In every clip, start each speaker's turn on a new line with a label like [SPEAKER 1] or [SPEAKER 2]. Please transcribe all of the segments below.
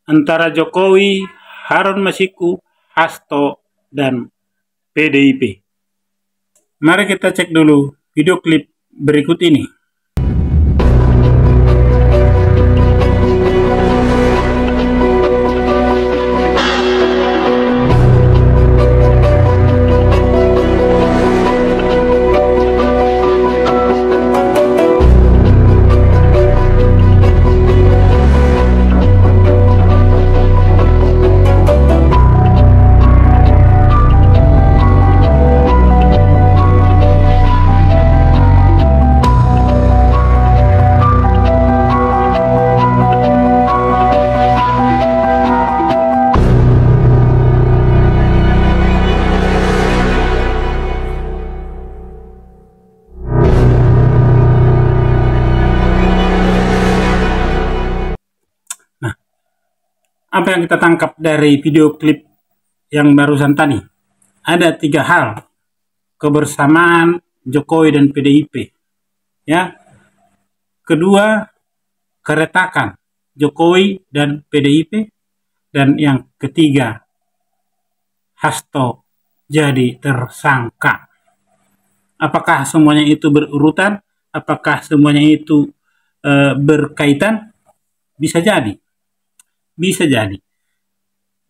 [SPEAKER 1] antara Jokowi, Harun Masiku, Hasto, dan PDIP. Mari kita cek dulu video klip berikut ini. Apa yang kita tangkap dari video klip yang barusan tadi? Ada 3 hal kebersamaan Jokowi dan PDIP. Ya. Kedua, keretakan Jokowi dan PDIP. Dan yang ketiga, Hasto jadi tersangka. Apakah semuanya itu berurutan? Apakah semuanya itu berkaitan? Bisa jadi. Bisa jadi.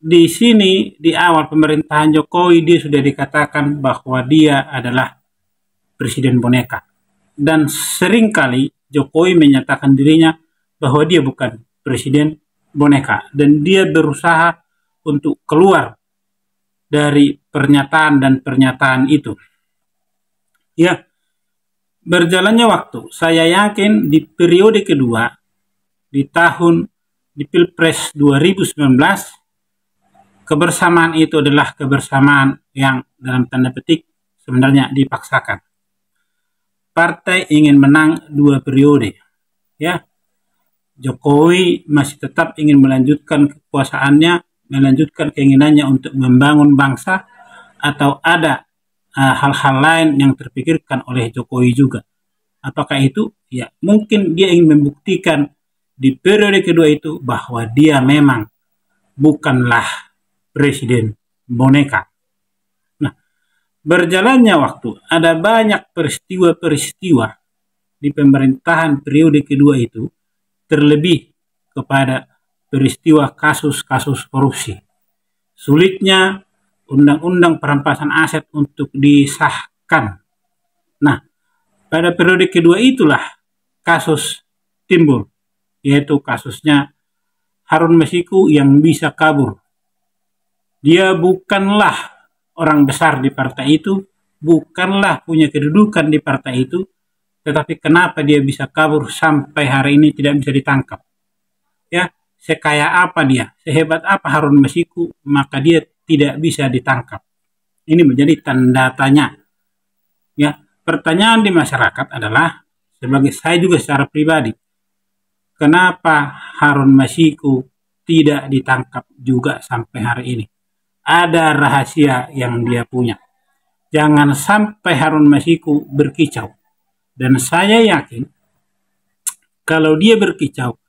[SPEAKER 1] Di sini, di awal pemerintahan Jokowi, dia sudah dikatakan bahwa dia adalah presiden boneka. Dan seringkali Jokowi menyatakan dirinya bahwa dia bukan presiden boneka. Dan dia berusaha untuk keluar dari pernyataan dan pernyataan itu. Ya, berjalannya waktu, saya yakin di periode kedua, di Pilpres 2019, kebersamaan itu adalah kebersamaan yang dalam tanda petik sebenarnya dipaksakan. Partai ingin menang 2 periode. Ya. Jokowi masih tetap ingin melanjutkan kekuasaannya, melanjutkan keinginannya untuk membangun bangsa, atau ada hal-hal lain yang terpikirkan oleh Jokowi juga. Apakah itu? Ya, mungkin dia ingin membuktikan di periode kedua itu bahwa dia memang bukanlah presiden boneka. Nah, berjalannya waktu, ada banyak peristiwa-peristiwa di pemerintahan periode kedua itu, terlebih kepada peristiwa kasus-kasus korupsi. Sulitnya undang-undang perampasan aset untuk disahkan. Nah, pada periode kedua itulah kasus timbul, yaitu kasusnya Harun Masiku yang bisa kabur. Dia bukanlah orang besar di partai itu, bukanlah punya kedudukan di partai itu, tetapi kenapa dia bisa kabur sampai hari ini tidak bisa ditangkap? Ya, sekaya apa dia, sehebat apa Harun Masiku, maka dia tidak bisa ditangkap. Ini menjadi tanda tanya. Ya, pertanyaan di masyarakat adalah, sebagai saya juga secara pribadi, kenapa Harun Masiku tidak ditangkap juga sampai hari ini? Ada rahasia yang dia punya. Jangan sampai Harun Masiku berkicau. Dan saya yakin kalau dia berkicau,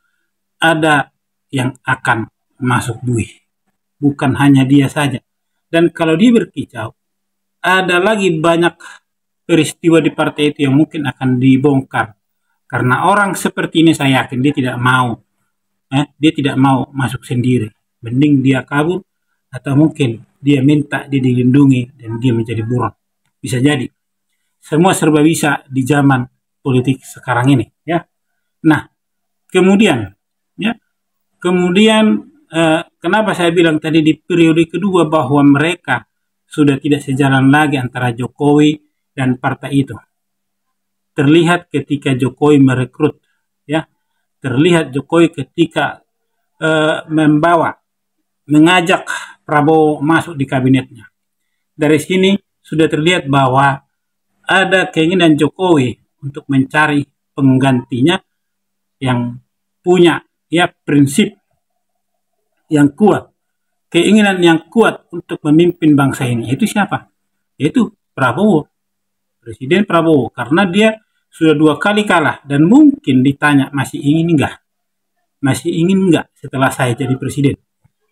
[SPEAKER 1] ada yang akan masuk buih. Bukan hanya dia saja. Dan kalau dia berkicau, ada lagi banyak peristiwa di partai itu yang mungkin akan dibongkar. Karena orang seperti ini saya yakin dia tidak mau. Dia tidak mau masuk sendiri. Mending dia kabur, atau mungkin dia minta dia dilindungi dan dia menjadi buron. Bisa jadi. Semua serba bisa di zaman politik sekarang ini. Ya. Nah, kemudian, kenapa saya bilang tadi di periode kedua bahwa mereka sudah tidak sejalan lagi antara Jokowi dan partai itu. Terlihat ketika Jokowi merekrut, ya. Terlihat Jokowi ketika mengajak Prabowo masuk di kabinetnya. Dari sini sudah terlihat bahwa ada keinginan Jokowi untuk mencari penggantinya yang punya prinsip yang kuat, keinginan yang kuat untuk memimpin bangsa ini. Itu siapa? Yaitu Prabowo, Presiden Prabowo, karena dia sudah 2 kali kalah dan mungkin ditanya masih ingin enggak, masih ingin nggak setelah saya jadi presiden?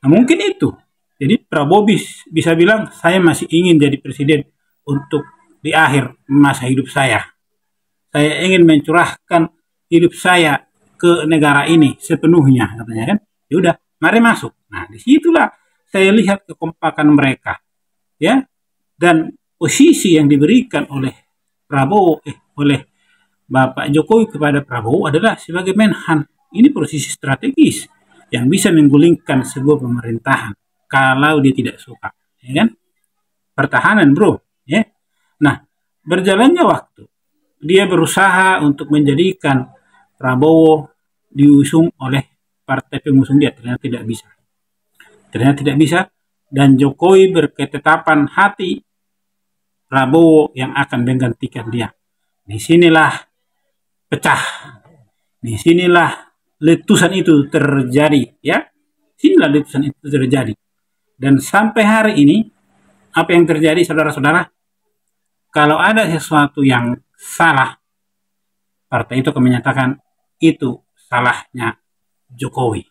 [SPEAKER 1] Nah, mungkin itu. Jadi Prabowo bisa bilang, saya masih ingin jadi presiden untuk di akhir masa hidup saya. Saya ingin mencurahkan hidup saya ke negara ini sepenuhnya, katanya kan. Ya udah, mari masuk. Nah, disitulah saya lihat kekompakan mereka, ya. Dan posisi yang diberikan oleh Prabowo, oleh Bapak Jokowi kepada Prabowo adalah sebagai Menhan. Ini posisi strategis yang bisa menggulingkan sebuah pemerintahan kalau dia tidak suka, ya kan? Pertahanan, bro, ya. Nah, berjalannya waktu, dia berusaha untuk menjadikan Prabowo diusung oleh partai pengusung dia, ternyata tidak bisa. Ternyata tidak bisa, dan Jokowi berketetapan hati Prabowo yang akan menggantikan dia. Disinilah pecah. Disinilah letusan itu terjadi, ya. Sinilah letusan itu terjadi. Dan sampai hari ini, apa yang terjadi, saudara-saudara? Kalau ada sesuatu yang salah, partai itu akan menyatakan itu salahnya Jokowi.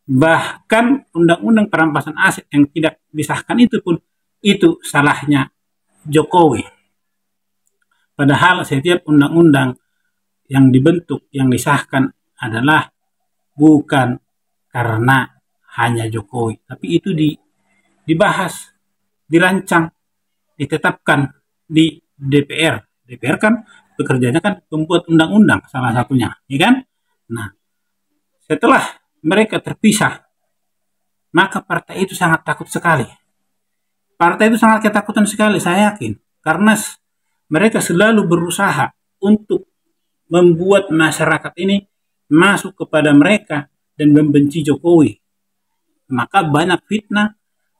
[SPEAKER 1] Bahkan undang-undang perampasan aset yang tidak disahkan itu pun, itu salahnya Jokowi. Padahal setiap undang-undang yang dibentuk, yang disahkan adalah bukan karena hanya Jokowi, tapi itu dibahas, dirancang, ditetapkan di DPR. DPR kan bekerjanya kan membuat undang-undang salah satunya, ya kan? Nah, setelah mereka terpisah, maka partai itu sangat takut sekali. Partai itu sangat ketakutan sekali, saya yakin, karena mereka selalu berusaha untuk membuat masyarakat ini masuk kepada mereka dan membenci Jokowi. Maka banyak fitnah,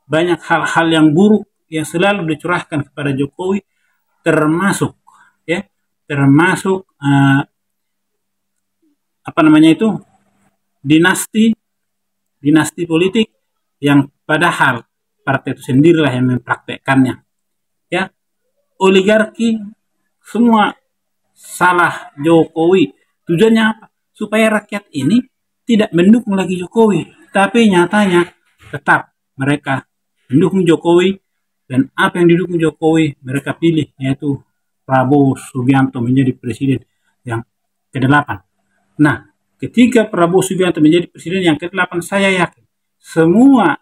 [SPEAKER 1] banyak hal-hal yang buruk yang selalu dicurahkan kepada Jokowi, termasuk dinasti politik yang padahal partai itu sendirilah yang mempraktekkannya, ya. Oligarki semua salah Jokowi. Tujuannya apa? Supaya rakyat ini tidak mendukung lagi Jokowi, tapi nyatanya tetap mereka mendukung Jokowi, dan apa yang didukung Jokowi mereka pilih, yaitu Prabowo Subianto menjadi presiden yang ke-8. Nah, ketika Prabowo Subianto menjadi presiden yang ke-8, saya yakin semua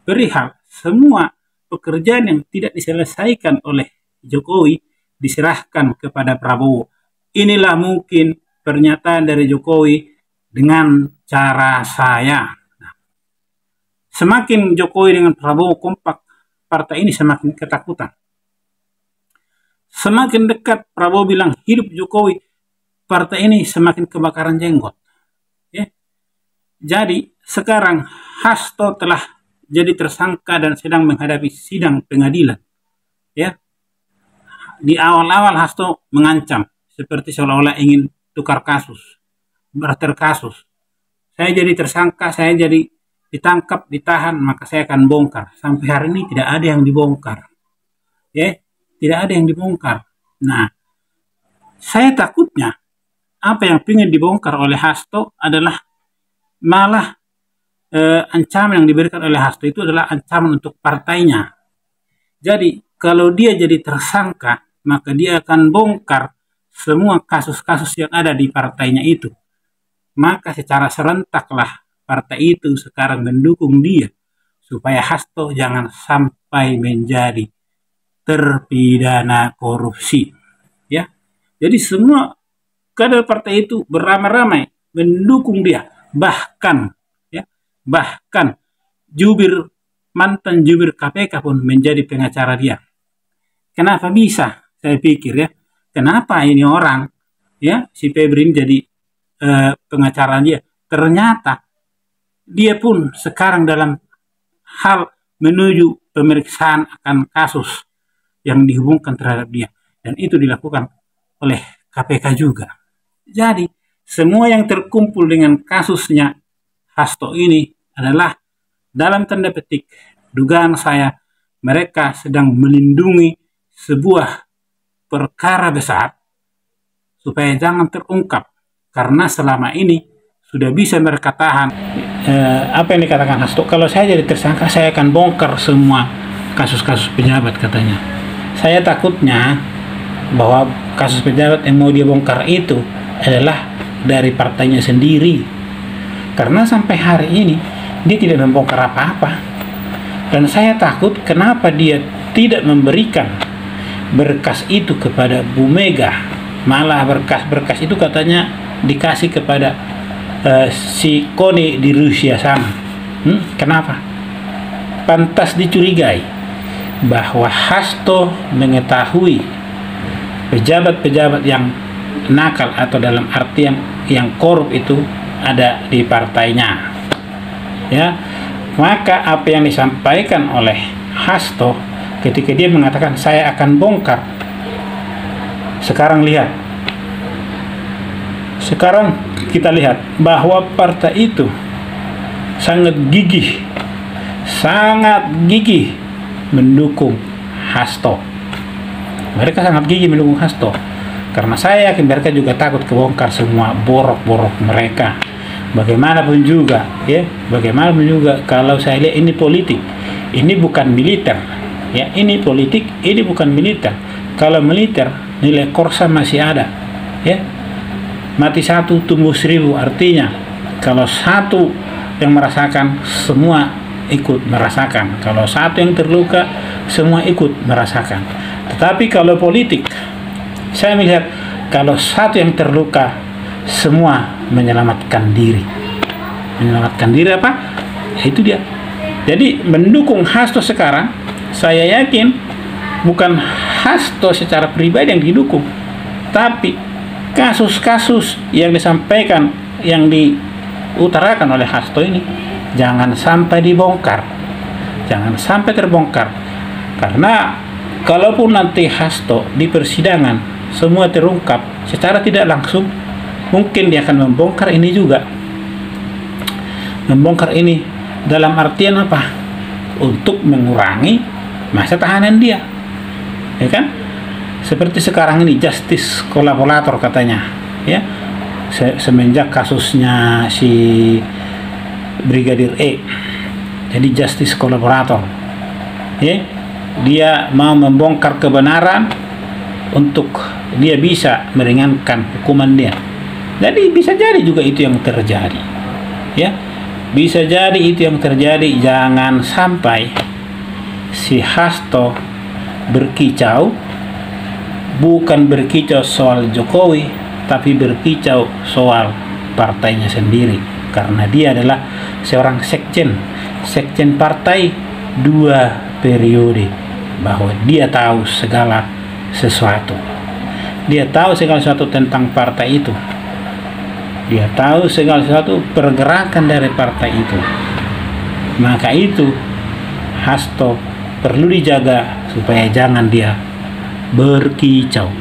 [SPEAKER 1] perihal, semua pekerjaan yang tidak diselesaikan oleh Jokowi diserahkan kepada Prabowo. Inilah mungkin pernyataan dari Jokowi dengan cara saya. Nah, semakin Jokowi dengan Prabowo kompak, partai ini semakin ketakutan. Semakin dekat Prabowo bilang hidup Jokowi, partai ini semakin kebakaran jenggot. Ya. Jadi sekarang Hasto telah jadi tersangka dan sedang menghadapi sidang pengadilan. Ya. Di awal-awal Hasto mengancam, seperti seolah-olah ingin tukar kasus, barter kasus. Saya jadi tersangka, saya jadi ditangkap, ditahan, maka saya akan bongkar. Sampai hari ini tidak ada yang dibongkar. Ya, tidak ada yang dibongkar. Nah, saya takutnya apa yang ingin dibongkar oleh Hasto adalah malah ancaman yang diberikan oleh Hasto itu adalah ancaman untuk partainya. Jadi, kalau dia jadi tersangka, maka dia akan bongkar semua kasus-kasus yang ada di partainya itu. Maka secara serentaklah partai itu sekarang mendukung dia supaya Hasto jangan sampai menjadi terpidana korupsi. Ya, jadi semua kader partai itu beramai-ramai mendukung dia. Bahkan mantan jubir KPK pun menjadi pengacara dia. Kenapa bisa? Saya pikir ya, kenapa ini orang, ya, si Febri jadi pengacara dia? Ternyata dia pun sekarang dalam hal menuju pemeriksaan akan kasus yang dihubungkan terhadap dia, dan itu dilakukan oleh KPK juga. Jadi semua yang terkumpul dengan kasusnya Hasto ini adalah dalam tanda petik dugaan saya mereka sedang melindungi sebuah perkara besar supaya jangan terungkap, karena selama ini sudah bisa mereka tahan. Apa yang dikatakan Hasto, kalau saya jadi tersangka saya akan bongkar semua kasus-kasus pejabat katanya. Saya takutnya bahwa kasus pejabat yang mau dia bongkar itu adalah dari partainya sendiri, karena sampai hari ini dia tidak membongkar apa-apa. Dan saya takut kenapa dia tidak memberikan berkas itu kepada Bu Mega, malah berkas-berkas itu katanya dikasih kepada si Kone di Rusia sana. Kenapa? Pantas dicurigai bahwa Hasto mengetahui pejabat-pejabat yang nakal atau dalam artian yang korup itu ada di partainya. Ya, maka apa yang disampaikan oleh Hasto ketika dia mengatakan saya akan bongkar, sekarang kita lihat bahwa partai itu sangat gigih mendukung Hasto. Mereka sangat gigih mendukung Hasto karena saya yakin mereka juga takut kebongkar semua borok-borok mereka. Bagaimanapun juga kalau saya lihat ini politik, ini bukan militer. Ya, ini politik, ini bukan militer. Kalau militer nilai korsa masih ada. Ya, mati satu tumbuh seribu, artinya kalau satu yang merasakan semua ikut merasakan, kalau satu yang terluka semua ikut merasakan. Tetapi kalau politik, saya melihat kalau satu yang terluka semua menyelamatkan diri. Menyelamatkan diri apa? Itu dia. Jadi mendukung Hasto sekarang, saya yakin bukan Hasto secara pribadi yang didukung, tapi kasus-kasus yang disampaikan, yang diutarakan oleh Hasto ini jangan sampai dibongkar, jangan sampai terbongkar. Karena kalaupun nanti Hasto di persidangan semua terungkap secara tidak langsung, mungkin dia akan membongkar ini juga. Membongkar ini dalam artian apa? Untuk mengurangi masa tahanan dia, ya kan? Seperti sekarang ini justice kolaborator katanya, ya, semenjak kasusnya si Brigadir E, jadi justice kolaborator, ya, dia mau membongkar kebenaran untuk dia bisa meringankan hukuman dia. Jadi bisa jadi juga itu yang terjadi, ya, bisa jadi itu yang terjadi. Jangan sampai si Hasto berkicau, bukan berkicau soal Jokowi, tapi berkicau soal partainya sendiri, karena dia adalah seorang sekjen partai 2 periode, bahwa dia tahu segala sesuatu. Dia tahu segala sesuatu tentang partai itu. Dia tahu segala sesuatu pergerakan dari partai itu. Maka itu Hasto perlu dijaga supaya jangan dia berkicau.